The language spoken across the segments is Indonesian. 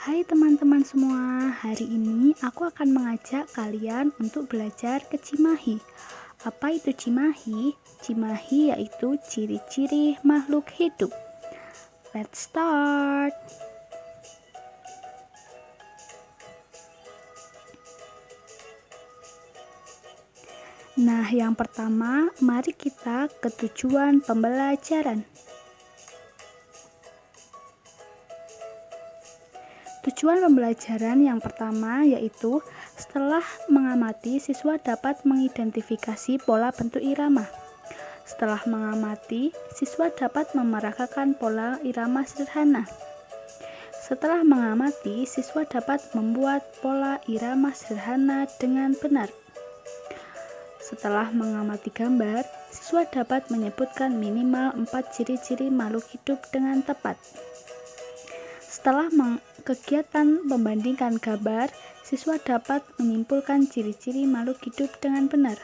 Hai teman-teman semua, hari ini aku akan mengajak kalian untuk belajar ke Cimahi. Apa itu Cimahi? Cimahi yaitu ciri-ciri makhluk hidup. Let's start! Nah, yang pertama, mari kita ke tujuan pembelajaran. Tujuan pembelajaran yang pertama yaitu setelah mengamati, siswa dapat mengidentifikasi pola bentuk irama. Setelah mengamati, siswa dapat memeragakan pola irama sederhana. Setelah mengamati, siswa dapat membuat pola irama sederhana dengan benar. Setelah mengamati gambar, siswa dapat menyebutkan minimal 4 ciri-ciri makhluk hidup dengan tepat. Setelah kegiatan membandingkan gambar, siswa dapat menyimpulkan ciri-ciri makhluk hidup dengan benar.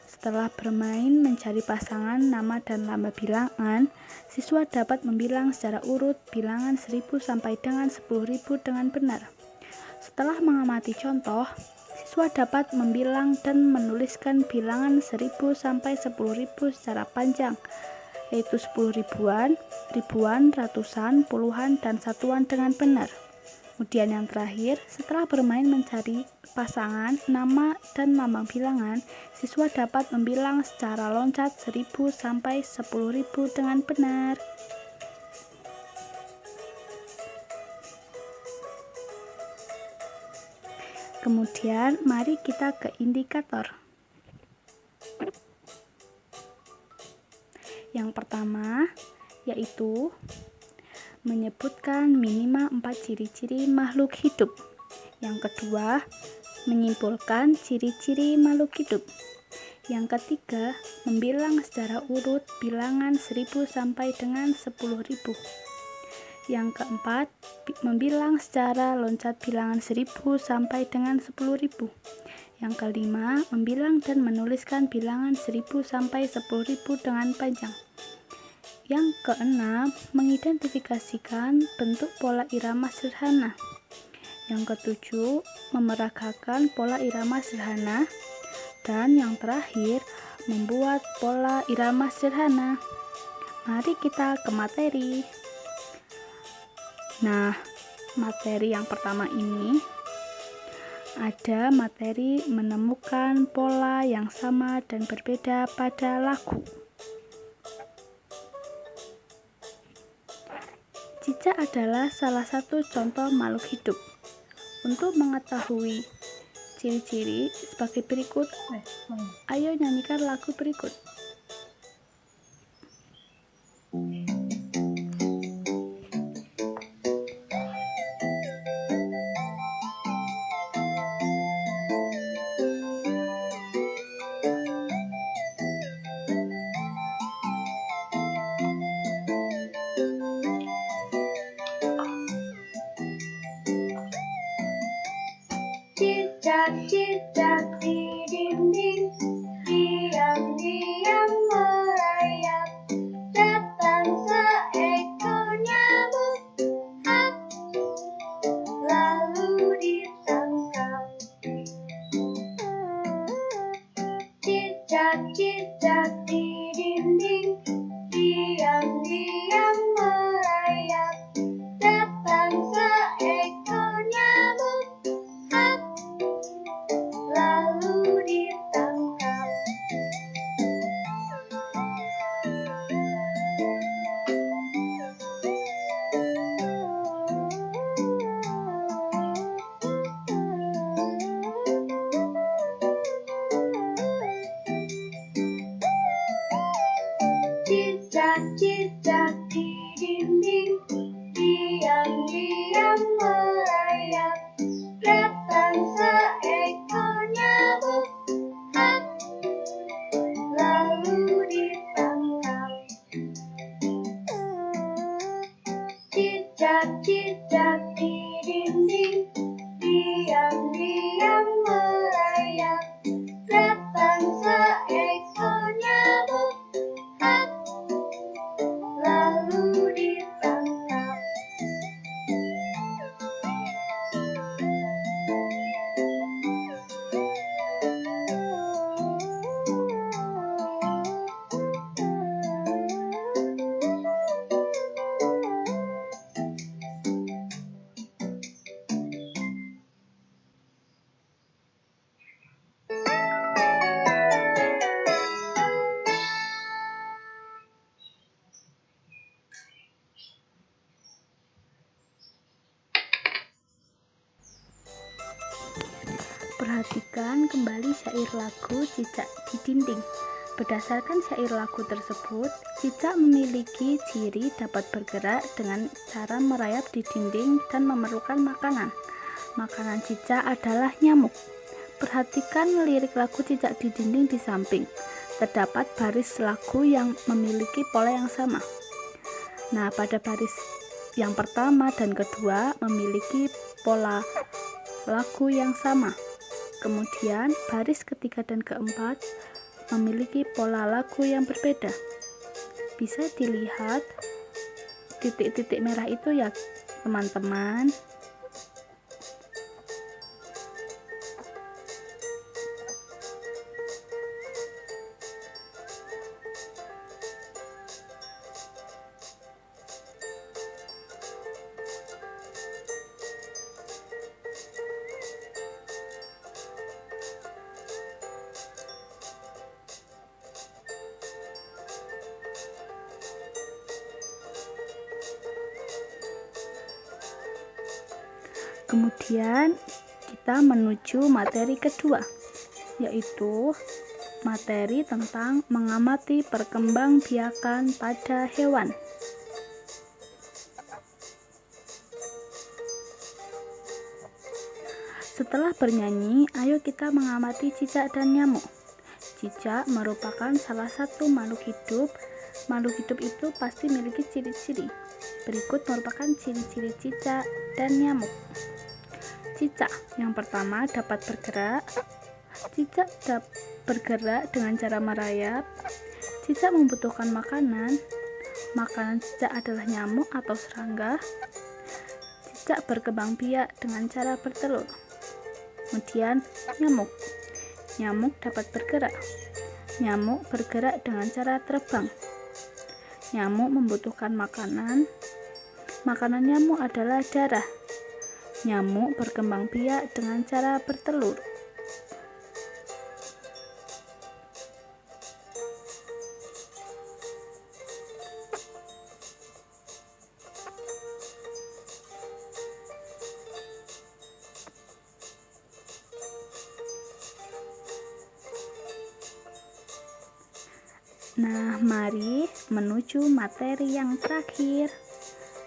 Setelah bermain mencari pasangan nama dan lambang bilangan, siswa dapat membilang secara urut bilangan 1000 sampai dengan 10.000 dengan benar. Setelah mengamati contoh, siswa dapat membilang dan menuliskan bilangan 1000 sampai 10.000 secara panjang, yaitu 10 ribuan, ribuan, ratusan, puluhan, dan satuan dengan benar. Kemudian yang terakhir, setelah bermain mencari pasangan, nama, dan lambang bilangan, siswa dapat membilang secara loncat 1000 sampai 10.000 dengan benar. Kemudian, mari kita ke indikator. Yang pertama, yaitu menyebutkan minimal 4 ciri-ciri makhluk hidup. Yang kedua, menyimpulkan ciri-ciri makhluk hidup. Yang ketiga, membilang secara urut bilangan 1000 sampai dengan 10.000. Yang keempat, membilang secara loncat bilangan 1000 sampai dengan 10.000. Yang kelima, membilang dan menuliskan bilangan 1000 sampai 10.000 dengan panjang. Yang keenam, mengidentifikasikan bentuk pola irama sederhana. Yang ketujuh, memeragakan pola irama sederhana. Dan yang terakhir, membuat pola irama sederhana. Mari kita ke materi. Nah, materi yang pertama ini ada materi menemukan pola yang sama dan berbeda pada lagu. Cicak adalah salah satu contoh makhluk hidup. Untuk mengetahui ciri-ciri sebagai berikut, ayo nyanyikan lagu berikut. Cicak-cicak di dinding, diam-diam merayap. Datang seekor nyamuk, lalu ditangkap. Cicak-cicak di dinding, diam-diam merayap. Datang seekor nyamuk, lalu ditangkap. Cicak-cicak di dinding, diam-diam merayap. Datang seekor nyamuk, lalu ditangkap. Cicak-cicak di dinding, diam-diam merayap. Datang seekor nyamuk, lalu ditangkap. Perhatikan kembali syair lagu Cicak di Dinding. Berdasarkan syair lagu tersebut, cicak memiliki ciri dapat bergerak dengan cara merayap di dinding dan memerlukan makanan. Makanan cicak adalah nyamuk. Perhatikan lirik lagu Cicak di Dinding di samping. Terdapat baris lagu yang memiliki pola yang sama. Nah, pada baris yang pertama dan kedua memiliki pola lagu yang sama. Kemudian baris ketiga dan keempat memiliki pola lagu yang berbeda. Bisa dilihat titik-titik merah itu ya teman-teman. Kemudian kita menuju materi kedua, yaitu materi tentang mengamati perkembangbiakan pada hewan. Setelah bernyanyi, ayo kita mengamati cicak dan nyamuk. Cicak merupakan salah satu makhluk hidup. Makhluk hidup itu pasti memiliki ciri-ciri. Berikut merupakan ciri-ciri cicak dan nyamuk. Cicak yang pertama dapat bergerak. Cicak bergerak dengan cara merayap. Cicak membutuhkan makanan. Makanan cicak adalah nyamuk atau serangga. Cicak berkembang biak dengan cara bertelur. Kemudian nyamuk. Nyamuk dapat bergerak. Nyamuk bergerak dengan cara terbang. Nyamuk membutuhkan makanan. Makanan nyamuk adalah darah. Nyamuk berkembang biak dengan cara bertelur. Nah, mari menuju materi yang terakhir,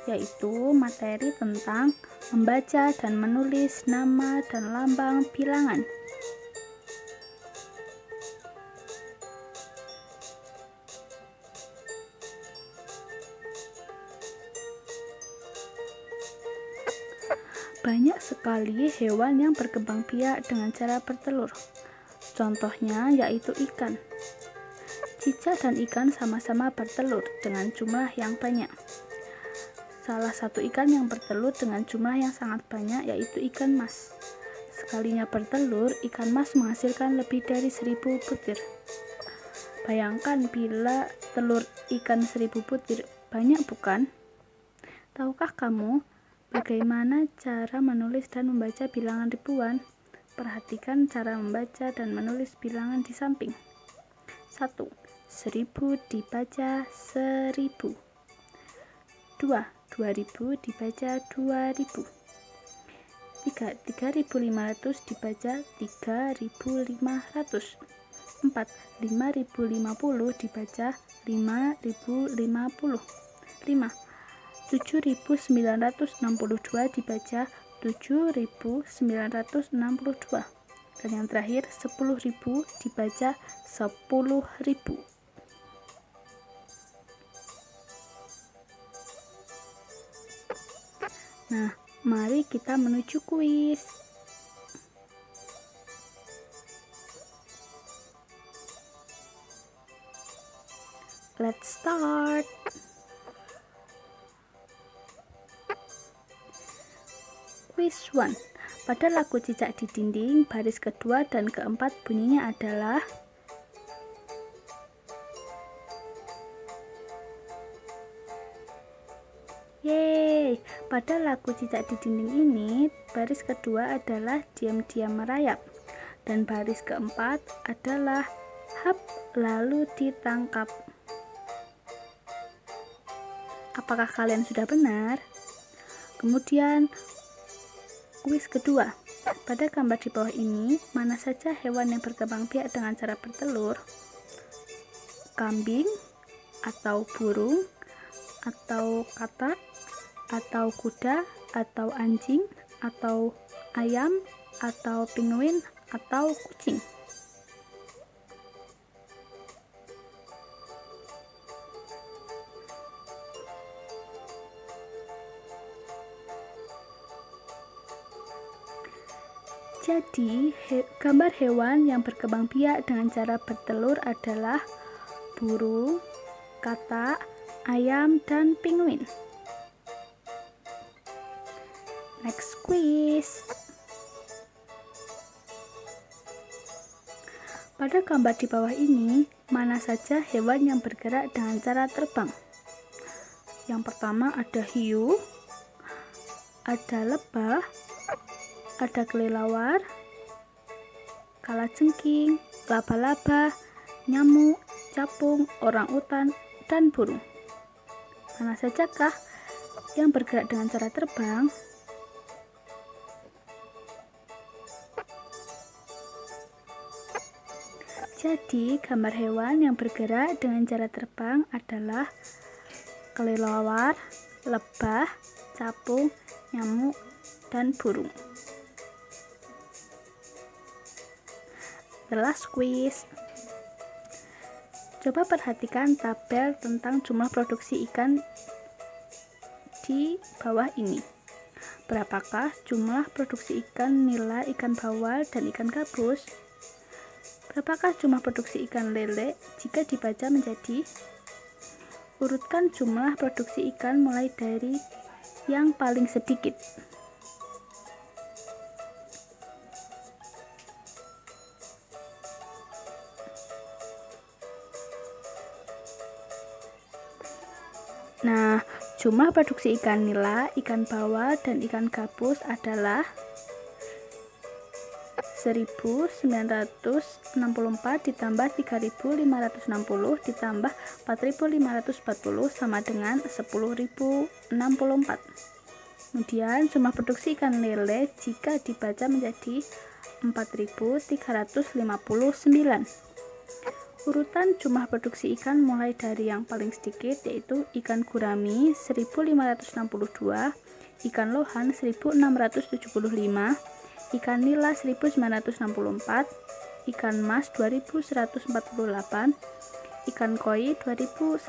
yaitu materi tentang membaca dan menulis nama dan lambang bilangan. Banyak sekali hewan yang berkembang biak dengan cara bertelur. Contohnya yaitu ikan. Cicak dan ikan sama-sama bertelur dengan jumlah yang banyak. Salah satu ikan yang bertelur dengan jumlah yang sangat banyak yaitu ikan mas. Sekalinya bertelur, ikan mas menghasilkan lebih dari 1000 butir. Bayangkan bila telur ikan 1000 butir, banyak bukan? Tahukah kamu bagaimana cara menulis dan membaca bilangan ribuan? Perhatikan cara membaca dan menulis bilangan di samping. 1. 1000 dibaca 1000. 2. 2000 dibaca 2000. 3. 3500 dibaca 3500. 4. 5050 dibaca 5050. 5. 7962 dibaca 7962. Dan yang terakhir 10.000 dibaca 10.000. Nah, mari kita menuju kuis. Let's start. Quiz 1. Pada lagu Cicak di Dinding, baris kedua dan keempat bunyinya adalah Yeay, pada lagu Cicak di Dinding ini, baris kedua adalah diam-diam merayap, dan baris keempat adalah hap lalu ditangkap. Apakah kalian sudah benar? Kemudian, kuis kedua, Pada gambar di bawah ini, mana saja hewan yang berkembang biak dengan cara bertelur? Kambing, atau burung, atau katak, atau kuda, atau anjing, atau ayam, atau penguin, atau kucing. Jadi, gambar hewan yang berkembang biak dengan cara bertelur adalah burung, katak, ayam, dan penguin. Next quiz. Pada gambar di bawah ini, mana saja hewan yang bergerak dengan cara terbang? Yang pertama ada hiu, ada lebah, ada kelelawar, kalajengking, laba-laba, nyamuk, capung, orangutan, dan burung. Mana sajakah yang bergerak dengan cara terbang? Jadi, gambar hewan yang bergerak dengan cara terbang adalah kelelawar, lebah, capung, nyamuk, dan burung. The last quiz. Coba perhatikan tabel tentang jumlah produksi ikan di bawah ini. Berapakah jumlah produksi ikan nila, ikan bawal, dan ikan gabus? Berapakah jumlah produksi ikan lele jika dibaca menjadi? Urutkan jumlah produksi ikan mulai dari yang paling sedikit. Nah, jumlah produksi ikan nila, ikan bawal, dan ikan gabus adalah 1964 ditambah 3560 ditambah 4540 sama dengan 10.064. Kemudian jumlah produksi ikan lele jika dibaca menjadi 4.359. Urutan jumlah produksi ikan mulai dari yang paling sedikit, yaitu ikan gurami 1562, ikan lohan 1675, ikan nila 1964, ikan mas 2148, ikan koi 2185,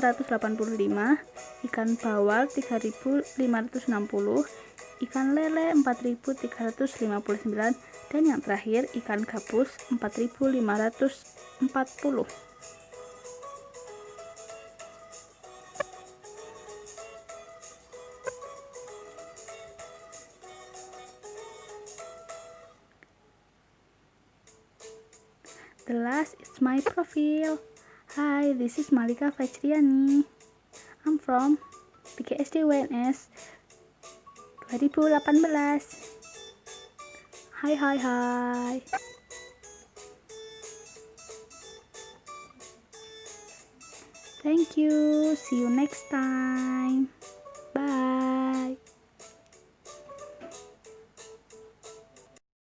ikan bawal 3560, ikan lele 4359, dan yang terakhir ikan gabus 4540. The last is my profile. Hi, this is Malika Fajriani. I'm from PGSD UNS 2018. Hai. Thank you. See you next time.